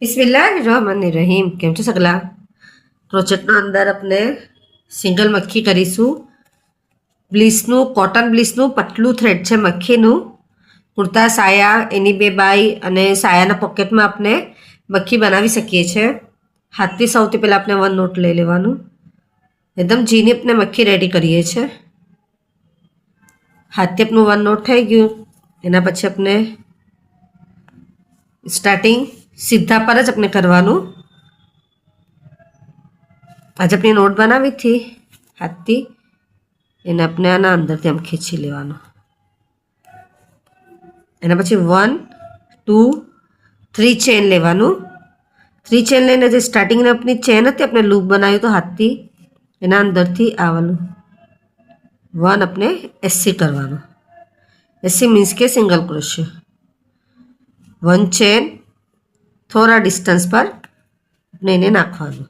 बिस्मिल्लाहिर्रहमानिर्रहीम। केम छो सगला? प्रोजेक्टना अंदर अपने सिंगल मक्खी करीशू। ब्लीसनु कॉटन ब्लीसनु पतलू थ्रेड है मक्खीनु। कुर्ता साया एनी बे बाई अने सायाना पॉकेटमां आपणे मक्खी बनावी सकीए छे। हाथथी सौथी पहेला आपणे वन नोट लई लेवानुं। एकदम झीणी अपने मक्खी रेडी करीए छे। हाथथी आपनुं वन नोट थई गयुं। एना पछी आपणे स्टार्टिंग सीधा पर ज अपने करवानुं। आज अपनी नोट बनावी थी हाथथी एने अपने आना अंदरथी आम खींची लेवानुं। एना पछी 1 2 3 चेन लेवानुं। 3 चेन लईने जे स्टार्टिंग अपनी चेन हती अपने लूप बनाव्युं तो हाथथी एना अंदरथी आ वालुं 1 अपने एससी करवानुं। एससी मीन्स के सिंगल क्रोशियो। 1 चेन थोड़ा डिस्टन्स पर अपने एने नाखवानुं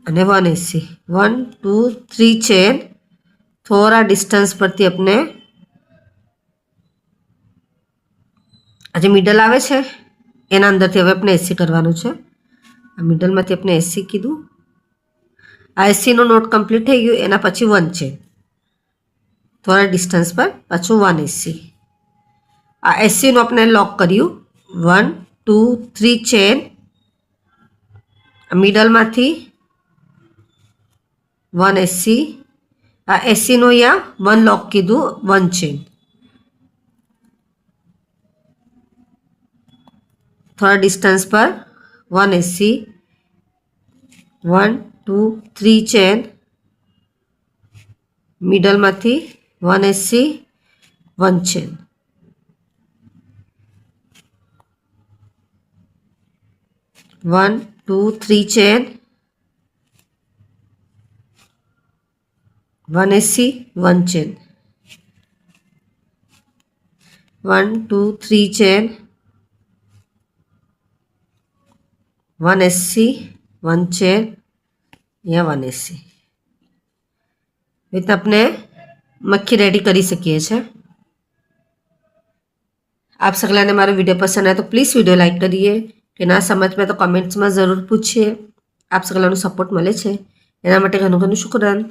अने 1 एससी 1 2 3 चेन थोड़ा डिस्टन्स परथी अपने आज मिडल आवे छे एना अंदरथी हवे अपने एससी करवानुं छे। आ मिडलमांथी अपने एससी कीधुं। आ एससी नो नोट कम्प्लीट थई गयो। एना पछी 1 चेन थोड़ा डिस्टन्स पर पाछुं 1 एससी। आ एससी नो अपने लॉक कर्युं 1 2 3 चेन मिडल मांथी 1 एससी। आ एससी नो या 1 लॉक कीधुं 1 चेन थोड़ा डिस्टन्स पर 1 एससी 1 2 3 चेन मिडल मांथी 1 SC 1 chain 1 2 3 chain 1 SC 1 chain 1 2 3 chain 1 SC 1 chain या 1 एससी। तो अपने मक्खी रेडी करी सकीए छे। आप सगला ने मारो वीडियो पसंद आए तो प्लीज वीडियो लाइक करिए। कि ना समझ में तो कमेंट्स में जरूर पूछिए। आप सगला सपोर्ट मळे छे एना माटे घणुं घणुं शुक्रान।